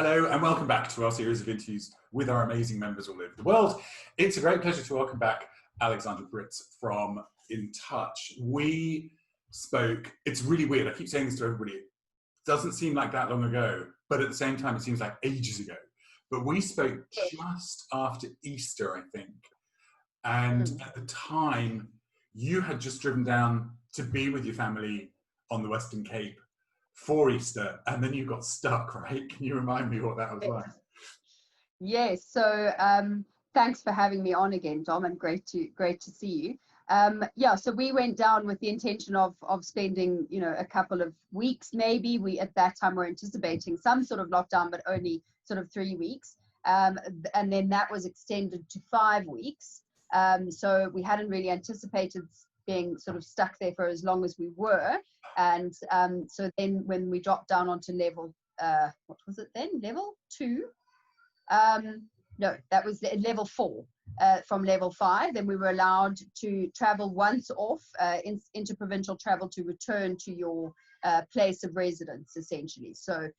Hello and welcome back to our series of interviews with our amazing members all over the world. It's a great pleasure to welcome back Alexandra Brits from InTouch. We spoke, it's really weird, I keep saying this to everybody, it doesn't seem like that long ago, but at the same time it seems like ages ago. But we spoke just after Easter, I think. And at the time, you had just driven down to be with your family on the Western Cape for Easter, and then you got stuck, right? Can you remind me what that was like? Yes, so thanks for having me on again, Dom, and great to see you. Yeah, so we went down with the intention of spending, a couple of weeks maybe. We at that time were anticipating some sort of lockdown, but only sort of 3 weeks. And then that was extended to 5 weeks. So we hadn't really anticipated being sort of stuck there for as long as we were. And so then when we dropped down onto level, what was it then? Level 2? No, that was level 4. From level 5, then we were allowed to travel once off, interprovincial travel, to return to your place of residence, essentially. So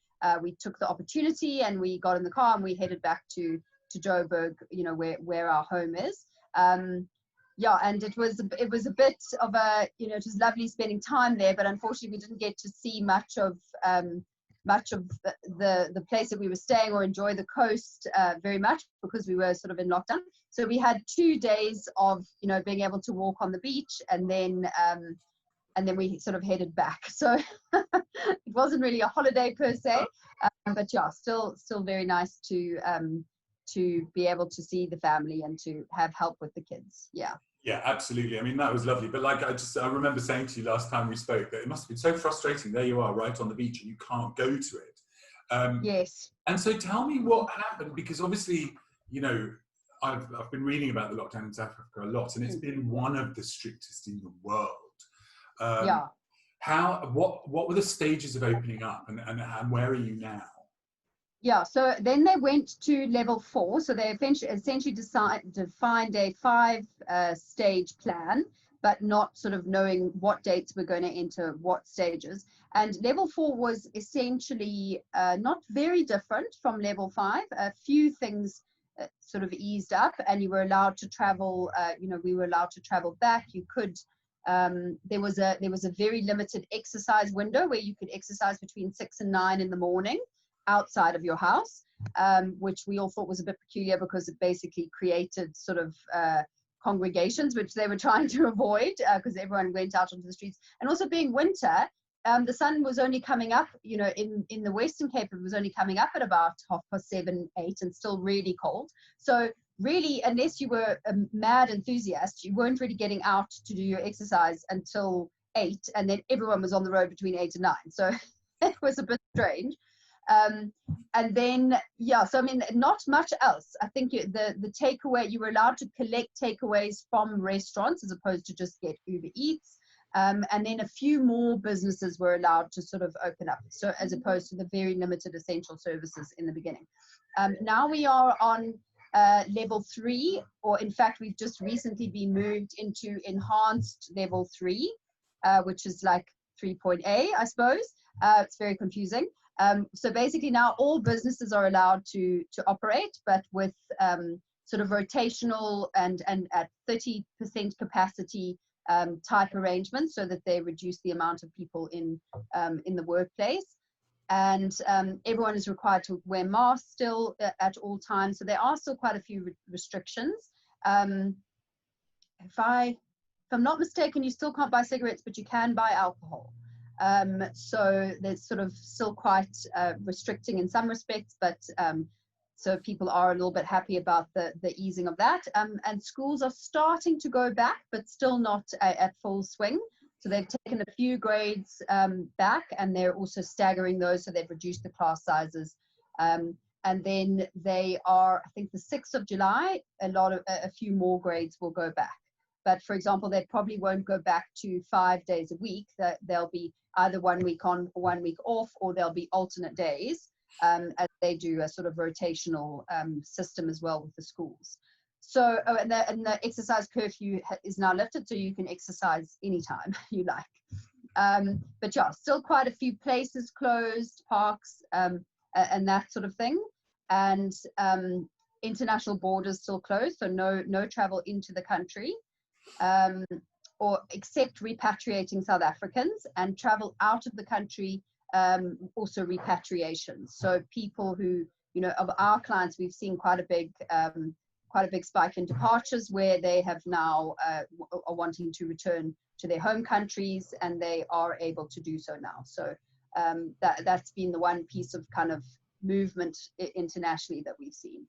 we took the opportunity and we got in the car and we headed back to Joburg, where our home is. Yeah, and it was a bit of a, it was lovely spending time there, but unfortunately we didn't get to see much of the place that we were staying or enjoy the coast very much, because we were sort of in lockdown. So we had 2 days of being able to walk on the beach, and then we sort of headed back. So it wasn't really a holiday per se, but yeah, still very nice to be able to see the family and to have help with the kids. Yeah, absolutely. I mean, that was lovely. But like I remember saying to you last time we spoke that it must have been so frustrating. There you are, right on the beach, and you can't go to it. Yes. And so tell me what happened, because obviously, I've been reading about the lockdown in South Africa a lot, and it's been one of the strictest in the world. Yeah. What were the stages of opening up, and where are you now? Yeah, so then they went to level 4. So they essentially defined a 5-stage plan, but not sort of knowing what dates we're going to enter what stages. And level 4 was essentially not very different from level 5. A few things sort of eased up, and you were allowed to travel. We were allowed to travel back. You could. There was a very limited exercise window where you could exercise between 6 and 9 in the morning outside of your house, which we all thought was a bit peculiar, because it basically created sort of congregations, which they were trying to avoid, because everyone went out onto the streets. And also being winter, the sun was only coming up, in the Western Cape, it was only coming up at about 7:30, 8, and still really cold. So really, unless you were a mad enthusiast, you weren't really getting out to do your exercise until 8, and then everyone was on the road between 8 and 9. So it was a bit strange. And then, yeah, so I mean, not much else. I think the takeaway, you were allowed to collect takeaways from restaurants as opposed to just get Uber Eats. And then a few more businesses were allowed to sort of open up, so as opposed to the very limited essential services in the beginning. Now we are on level 3, or in fact, we've just recently been moved into enhanced level 3, which is like 3.A, I suppose. It's very confusing. So basically now all businesses are allowed to operate, but with sort of rotational and at 30% capacity type arrangements, so that they reduce the amount of people in the workplace. And everyone is required to wear masks still at all times. So there are still quite a few restrictions. If I'm not mistaken, you still can't buy cigarettes, but you can buy alcohol. So there's sort of still quite restricting in some respects, but so people are a little bit happy about the easing of that. And schools are starting to go back, but still not at full swing. So they've taken a few grades back, and they're also staggering those, so they've reduced the class sizes. And then they are, I think the 6th of July, a few more grades will go back. But for example, they probably won't go back to 5 days a week. They'll be either 1 week on, 1 week off, or they'll be alternate days, as they do a sort of rotational system as well with the schools. So, and the exercise curfew is now lifted, so you can exercise anytime you like. But yeah, still quite a few places closed, parks. and that sort of thing. And international borders still closed, so no travel into the country, or except repatriating South Africans, and travel out of the country, also repatriation. So people who, you know, of our clients, we've seen quite a big spike in departures where they have now are wanting to return to their home countries, and they are able to do so now. So that's been the one piece of kind of movement internationally that we've seen.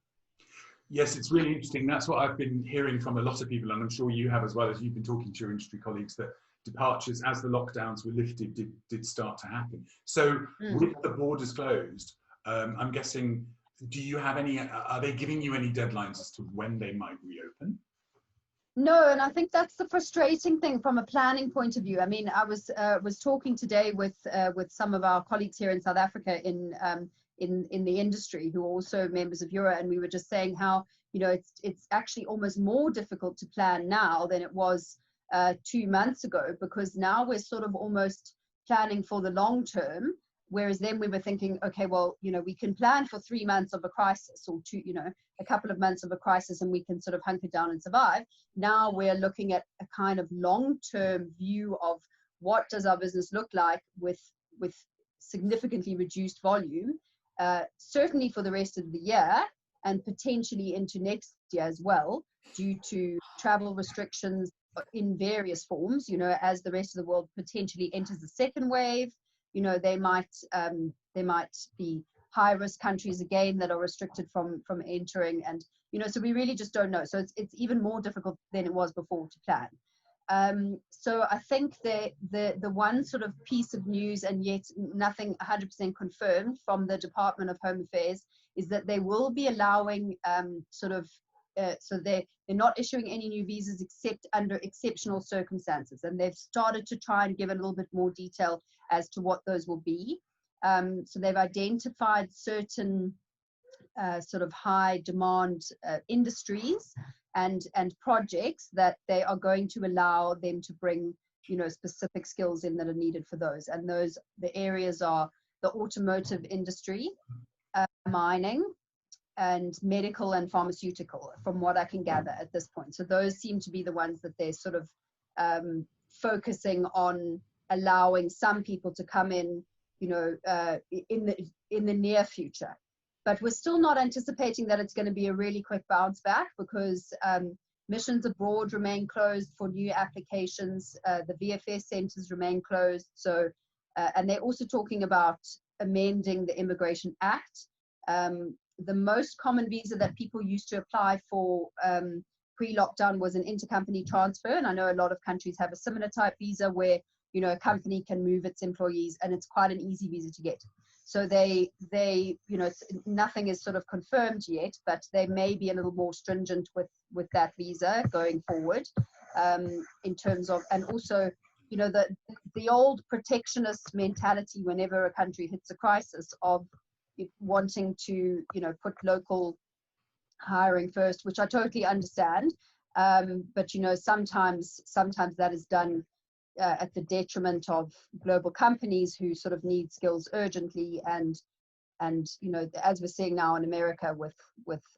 Yes, it's really interesting. That's what I've been hearing from a lot of people, and I'm sure you have as well, as you've been talking to your industry colleagues, that departures, as the lockdowns were lifted, did start to happen. So with the borders closed, I'm guessing, do you have any, are they giving you any deadlines as to when they might reopen? No, and I think that's the frustrating thing from a planning point of view. I mean, I was talking today with some of our colleagues here in South Africa in the industry who are also members of Euro, and we were just saying how, you know, it's actually almost more difficult to plan now than it was 2 months ago, because now we're sort of almost planning for the long term, whereas then we were thinking, okay, well, you know, we can plan for 3 months of a crisis, or two, you know, a couple of months of a crisis, and we can sort of hunker down and survive. Now we're looking at a kind of long-term view of what does our business look like with significantly reduced volume, certainly for the rest of the year, and potentially into next year as well, due to travel restrictions in various forms. You know, as the rest of the world potentially enters the second wave, you know, they might be high-risk countries again that are restricted from entering, and, you know, so we really just don't know. So it's even more difficult than it was before to plan. So I think the one sort of piece of news, and yet nothing 100% confirmed from the Department of Home Affairs, is that they will be allowing so they're not issuing any new visas except under exceptional circumstances, and they've started to try and give a little bit more detail as to what those will be. So they've identified certain sort of high demand industries and projects that they are going to allow them to bring, you know, specific skills in that are needed for those. And the areas are the automotive industry, mining, and medical and pharmaceutical, from what I can gather at this point. So those seem to be the ones that they're sort of focusing on allowing some people to come in, you know, in the near future. But we're still not anticipating that it's going to be a really quick bounce back, because missions abroad remain closed for new applications. The VFS centers remain closed. So, and they're also talking about amending the Immigration Act. The most common visa that people used to apply for pre-lockdown was an intercompany transfer, and I know a lot of countries have a similar type visa where, you know, a company can move its employees, and it's quite an easy visa to get. So they you know, nothing is sort of confirmed yet, but they may be a little more stringent with that visa going forward, in terms of, and also, you know, the old protectionist mentality whenever a country hits a crisis of wanting to, you know, put local hiring first, which I totally understand, but, you know, sometimes that is done at the detriment of global companies who sort of need skills urgently, and you know, as we're seeing now in America with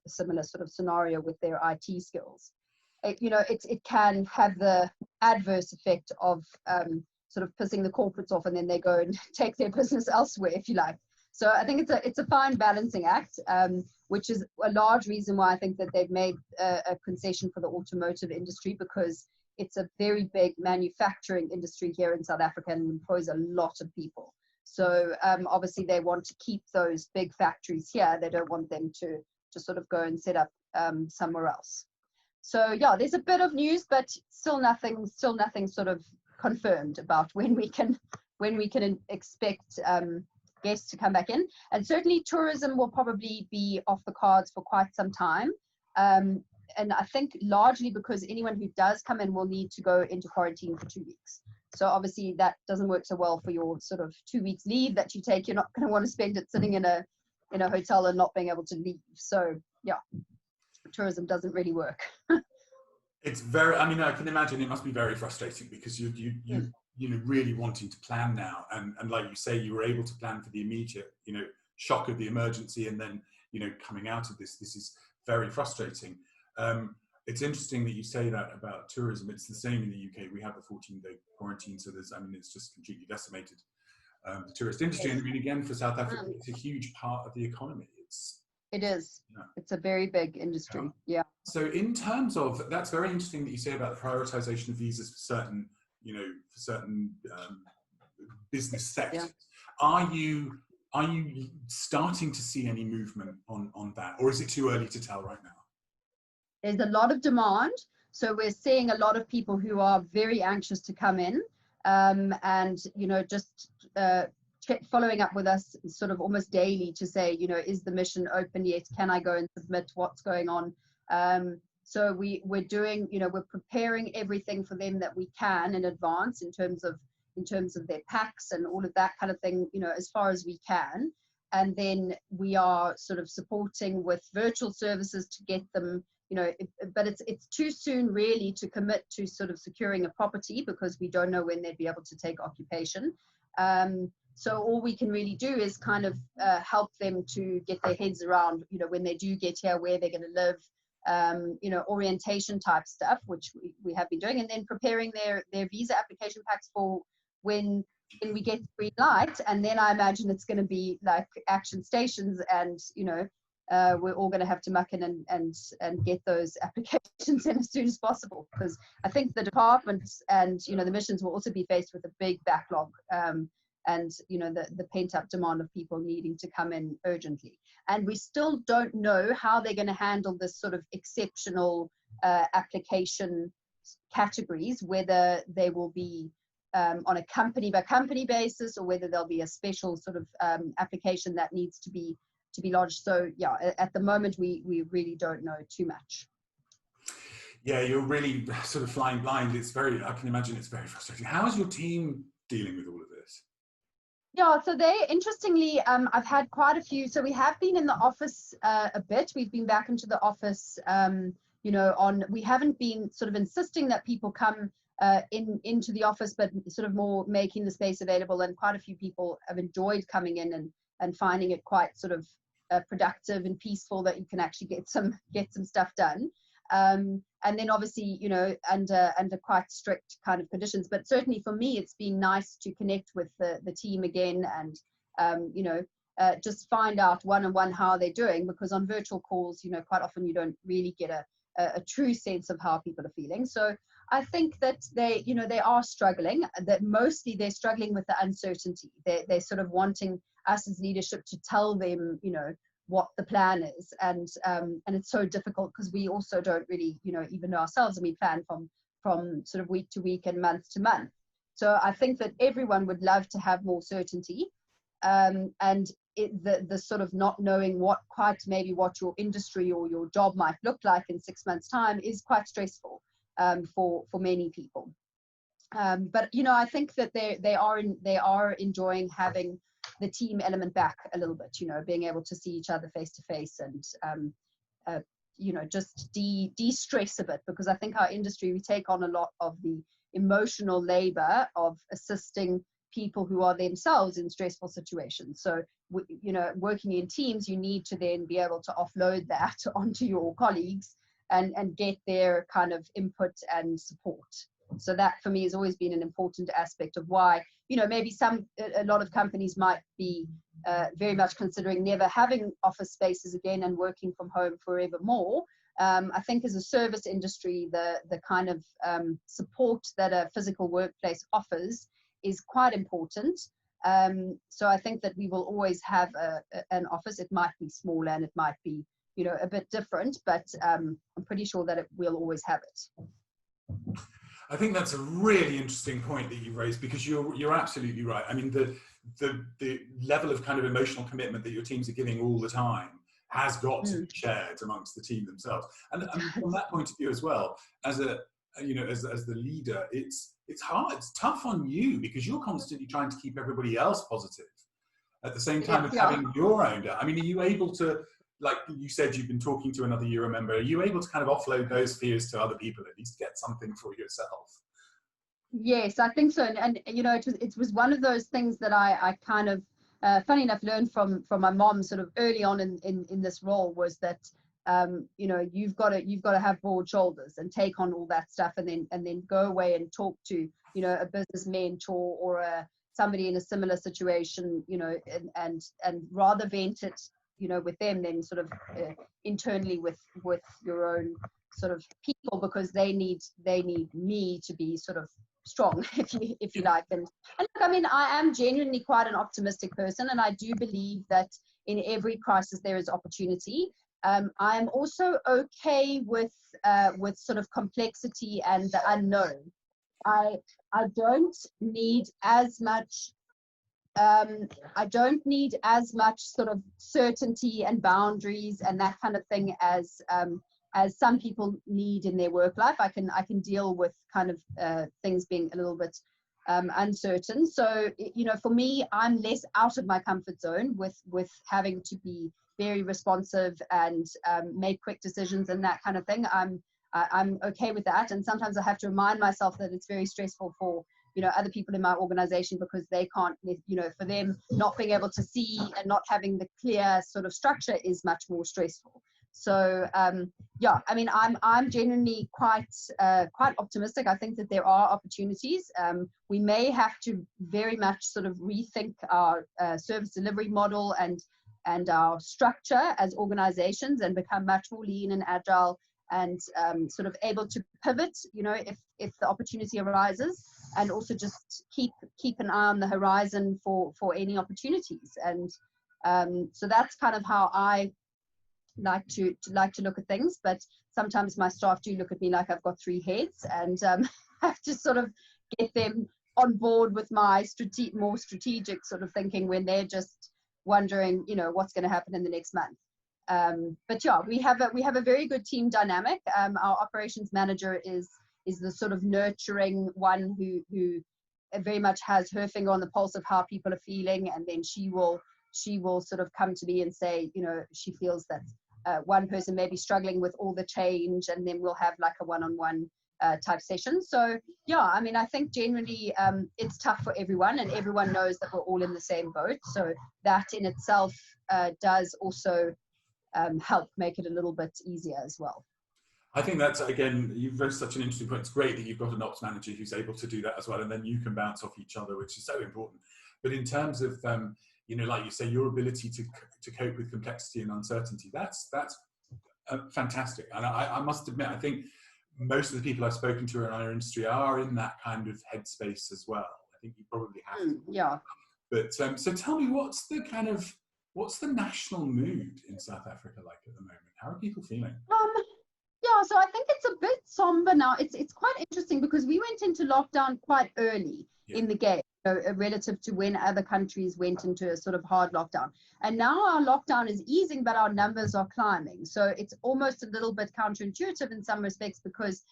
a similar sort of scenario with their IT skills, you know, it can have the adverse effect of sort of pissing the corporates off, and then they go and take their business elsewhere, if you like. So I think it's a fine balancing act, which is a large reason why I think that they've made a concession for the automotive industry, because it's a very big manufacturing industry here in South Africa and employs a lot of people. So obviously they want to keep those big factories here. They don't want them to sort of go and set up somewhere else. So yeah, there's a bit of news, but still nothing sort of confirmed about when we can expect guests to come back in. And certainly tourism will probably be off the cards for quite some time. And I think largely because anyone who does come in will need to go into quarantine for 2 weeks. So obviously that doesn't work so well for your sort of 2 weeks leave that you take. You're not going to want to spend it sitting in a hotel and not being able to leave. So yeah, tourism doesn't really work. It's very, I mean, I can imagine it must be very frustrating, because you know, really wanting to plan now, and like you say, you were able to plan for the immediate, you know, shock of the emergency, and then, you know, coming out of this is very frustrating. It's interesting that you say that about tourism. It's the same in the UK. We have a 14-day quarantine, so there's, I mean, it's just completely decimated the tourist industry. And I mean, again, for South Africa, it's a huge part of the economy. It is. Yeah. It's a very big industry. Yeah. So in terms of, that's very interesting that you say about the prioritization of visas for certain, you know, for certain business sectors. Yeah. Are you starting to see any movement on that, or is it too early to tell right now? There's a lot of demand. So we're seeing a lot of people who are very anxious to come in, and, you know, just following up with us sort of almost daily to say, you know, is the mission open yet? Can I go and submit? What's going on? So we're doing, you know, we're preparing everything for them that we can in advance in terms of their packs and all of that kind of thing, you know, as far as we can. And then we are sort of supporting with virtual services to get them, you know, but it's too soon really to commit to sort of securing a property, because we don't know when they'd be able to take occupation. So all we can really do is kind of help them to get their heads around, you know, when they do get here, where they're going to live, you know, orientation type stuff, which we have been doing, and then preparing their visa application packs for when we get green light. And then I imagine it's going to be like action stations, and, you know, we're all going to have to muck in and get those applications in as soon as possible, because I think the departments and, you know, the missions will also be faced with a big backlog, and, you know, the pent-up demand of people needing to come in urgently. And we still don't know how they're going to handle this sort of exceptional application categories, whether they will be on a company by company basis, or whether there'll be a special sort of application that needs to be lodged. So yeah, at the moment we really don't know too much. Yeah, you're really sort of flying blind. It's very, I can imagine it's very frustrating. How is your team dealing with all of this? Yeah, so interestingly, I've had quite a few. So we have been in the office a bit. We've been back into the office, you know, we haven't been sort of insisting that people come into the office, but sort of more making the space available. And quite a few people have enjoyed coming in and finding it quite sort of productive and peaceful, that you can actually get some stuff done. And then obviously, you know, under quite strict kind of conditions. But certainly for me, it's been nice to connect with the team again, and, you know, just find out one-on-one how they're doing, because on virtual calls, you know, quite often you don't really get a true sense of how people are feeling. So I think that they are struggling, that mostly they're struggling with the uncertainty. They're sort of wanting us as leadership to tell them, you know, what the plan is, and it's so difficult because we also don't really, you know, even know ourselves, and we plan from sort of week to week and month to month. So I think that everyone would love to have more certainty, and the sort of not knowing what your industry or your job might look like in 6 months' time is quite stressful for many people. But you know, I think that they are enjoying having the team element back a little bit, you know, being able to see each other face to face, and you know, just de-stress a bit, because I think our industry, we take on a lot of the emotional labor of assisting people who are themselves in stressful situations. So you know, working in teams, you need to then be able to offload that onto your colleagues and get their kind of input and support. So that for me has always been an important aspect of why, you know, maybe a lot of companies might be very much considering never having office spaces again and working from home forever more. I think as a service industry, the kind of support that a physical workplace offers is quite important. So I think that we will always have an office. It might be smaller and it might be, you know, a bit different, but I'm pretty sure that we'll always have it. I think that's a really interesting point that you raised, because you're absolutely right. I mean, the level of kind of emotional commitment that your teams are giving all the time has got to be shared amongst the team themselves. And from that point of view as well, as the leader, it's hard, it's tough on you, because you're constantly trying to keep everybody else positive at the same time as having your own. I mean, are you able to, like you said, you've been talking to another Euro member, are you able to kind of offload those fears to other people, at least get something for yourself? Yes, I think so. And you know, it was one of those things that I kind of funny enough, learned from my mom sort of early on in this role, was that you know, you've got to have broad shoulders and take on all that stuff, and then go away and talk to, you know, a business mentor or somebody in a similar situation, you know, and rather vent it, you know, with them than sort of internally with your own sort of people, because they need me to be sort of strong, if you like. And look, I mean, I am genuinely quite an optimistic person, and I do believe that in every crisis there is opportunity. I am also okay with sort of complexity and the unknown. I don't need as much I don't need as much sort of certainty and boundaries and that kind of thing as some people need in their work life. I can deal with kind of things being a little bit uncertain. So, you know, for me, I'm less out of my comfort zone with having to be very responsive and make quick decisions and that kind of thing. I'm okay with that. And sometimes I have to remind myself that it's very stressful for, you know, other people in my organization, because they can't, you know, for them not being able to see and not having the clear sort of structure is much more stressful. So yeah, I mean, I'm genuinely quite optimistic. I think that there are opportunities. We may have to very much sort of rethink our service delivery model and our structure as organizations, and become much more lean and agile, and sort of able to pivot, you know, if the opportunity arises, and also just keep an eye on the horizon for any opportunities. And so that's kind of how I like to look at things. But sometimes my staff do look at me like I've got three heads, and have to sort of get them on board with my more strategic sort of thinking, when they're just wondering, you know, what's going to happen in the next month. But yeah, we have a very good team dynamic. Our operations manager is the sort of nurturing one who very much has her finger on the pulse of how people are feeling, and then she will sort of come to me and say, you know, she feels that one person may be struggling with all the change, and then we'll have like a one-on-one type session. So yeah, I mean, I think generally it's tough for everyone, and everyone knows that we're all in the same boat. So that in itself does also help make it a little bit easier as well. I think that's, again, you've raised such an interesting point. It's great that you've got an ops manager who's able to do that as well, and then you can bounce off each other, which is so important. But in terms of, you know, like you say, your ability to cope with complexity and uncertainty, that's fantastic. And I must admit, I think most of the people I've spoken to in our industry are in that kind of headspace as well. I think you probably have to. Yeah. But so tell me, what's the national mood in South Africa like at the moment? How are people feeling? Yeah, so I think it's a bit somber now. It's quite interesting, because we went into lockdown quite early in the game, you know, relative to when other countries went into a sort of hard lockdown. And now our lockdown is easing, but our numbers are climbing. So it's almost a little bit counterintuitive in some respects, because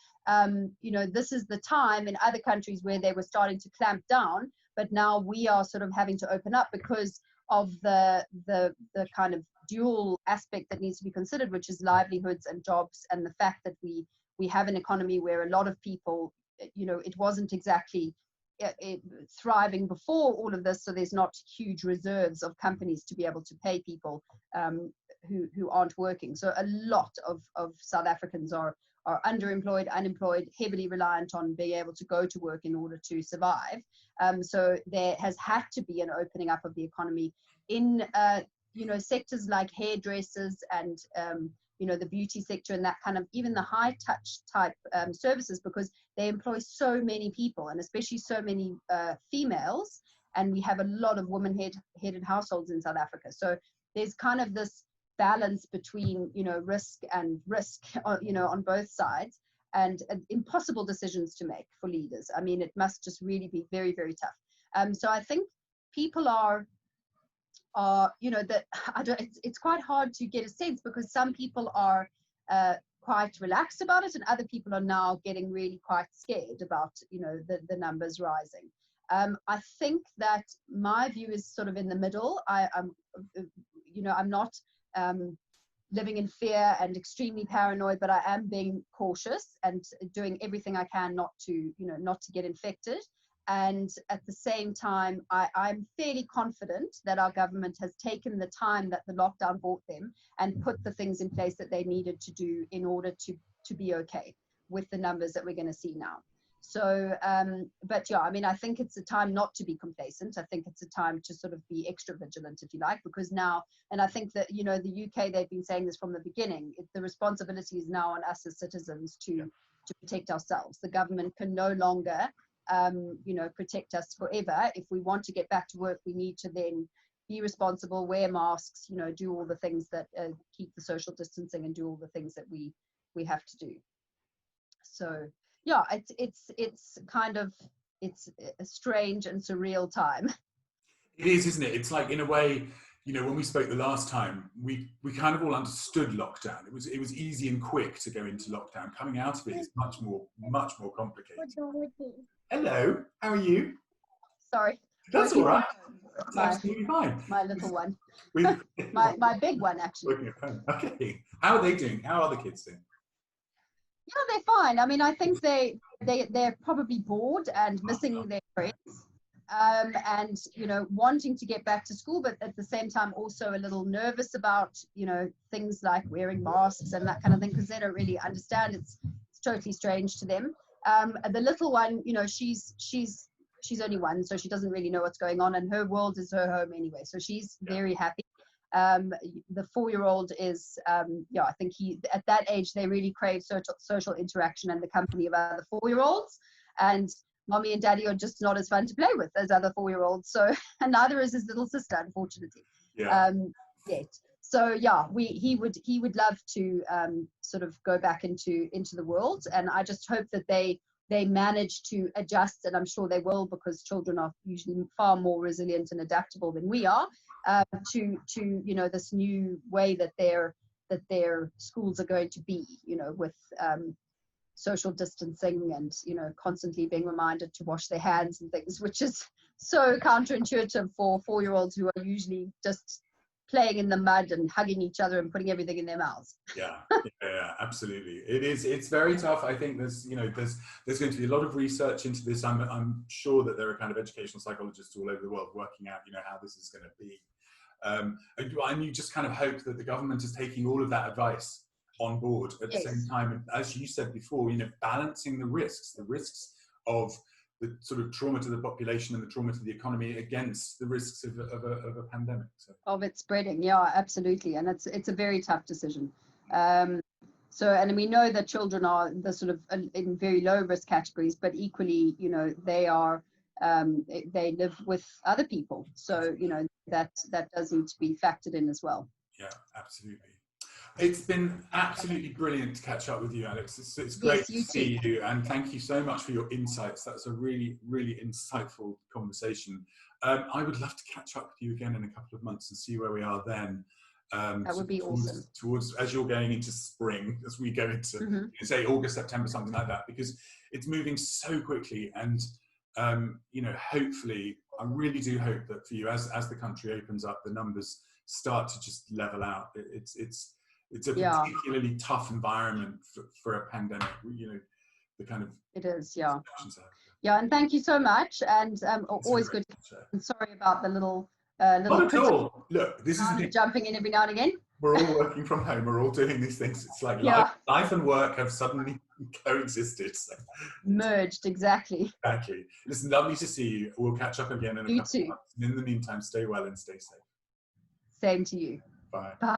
you know, this is the time in other countries where they were starting to clamp down, but now we are sort of having to open up because of the kind of dual aspect that needs to be considered, which is livelihoods and jobs, and the fact that we have an economy where a lot of people, you know, it wasn't exactly thriving before all of this, so there's not huge reserves of companies to be able to pay people who aren't working. So a lot of South Africans are underemployed, unemployed, heavily reliant on being able to go to work in order to survive. So there has had to be an opening up of the economy in you know, sectors like hairdressers and you know, the beauty sector, and that kind of, even the high touch type services, because they employ so many people, and especially so many females, and we have a lot of woman-headed households in South Africa. So there's kind of this balance between, you know, risk, you know, on both sides, and impossible decisions to make for leaders. I mean, it must just really be very, very tough. So I think people are you know, that it's quite hard to get a sense, because some people are quite relaxed about it, and other people are now getting really quite scared about, you know, the numbers rising. I think that my view is sort of in the middle. I'm you know, I'm not living in fear and extremely paranoid, but I am being cautious and doing everything I can not to get infected. And at the same time, I'm fairly confident that our government has taken the time that the lockdown brought them and put the things in place that they needed to do in order to be okay with the numbers that we're going to see now. So, but yeah, I mean, I think it's a time not to be complacent. I think it's a time to sort of be extra vigilant, if you like, because now, and I think that, you know, the UK, they've been saying this from the beginning, the responsibility is now on us as citizens to protect ourselves. The government can no longer, you know, protect us forever. If we want to get back to work, we need to then be responsible, wear masks, you know, do all the things that keep the social distancing and do all the things that we have to do. So yeah, it's kind of, it's a strange and surreal time. It is, isn't it? It's like, in a way, you know, when we spoke the last time, we kind of all understood lockdown. It was easy and quick to go into lockdown. Coming out of it is much more complicated. Hello, how are you? Sorry. That's all right. That's absolutely fine. My little one. my big one, actually. Working at home. Okay. How are they doing? How are the kids doing? Yeah, they're fine. I mean, I think they're probably bored and missing their friends, and, you know, wanting to get back to school, but at the same time also a little nervous about, you know, things like wearing masks and that kind of thing, because they don't really understand. It's totally strange to them. The little one, you know, she's only one, so she doesn't really know what's going on, and her world is her home anyway, so she's very happy. The 4-year-old is, yeah, I think at that age, they really crave social interaction and the company of other 4-year-olds. And mommy and daddy are just not as fun to play with as other 4-year-olds. So, and neither is his little sister, unfortunately. Yeah. Yet. So yeah, he would love to sort of go back into the world. And I just hope that they manage to adjust, and I'm sure they will, because children are usually far more resilient and adaptable than we are, to you know, this new way that their schools are going to be, you know, with social distancing and, you know, constantly being reminded to wash their hands and things, which is so counterintuitive for 4-year-olds who are usually just playing in the mud and hugging each other and putting everything in their mouths. Yeah, absolutely. It's very tough. I think there's going to be a lot of research into this. I'm sure that there are kind of educational psychologists all over the world working out, you know, how this is going to be. And you just kind of hope that the government is taking all of that advice on board at the same time. And as you said before, you know, balancing the risks of the sort of trauma to the population and the trauma to the economy against the risks of a pandemic. So. Of it spreading, yeah, absolutely. And it's a very tough decision. So, and we know that children are the sort of in very low risk categories, but equally, you know, they are, they live with other people. So, you know, that does need to be factored in as well. Yeah, absolutely. It's been absolutely brilliant to catch up with you, Alex. It's great to see you, and thank you so much for your insights. That's a really, really insightful conversation. I would love to catch up with you again in a couple of months and see where we are then. That would be awesome. Towards as you're going into spring, as we go into say August, September, something like that, because it's moving so quickly. And you know, hopefully, I really do hope that for you, as the country opens up, the numbers start to just level out. It's a particularly tough environment for a pandemic. You know, the kind of it is, yeah. Yeah, and thank you so much. And always good. I'm sorry about the little. Not at all. Look, this is jumping in every now and again. We're all working from home. We're all doing these things. It's like life and work have suddenly coexisted. So. Merged, exactly. Exactly. Listen, lovely to see you. We'll catch up again in a couple of months. And in the meantime, stay well and stay safe. Same to you. Bye. Bye.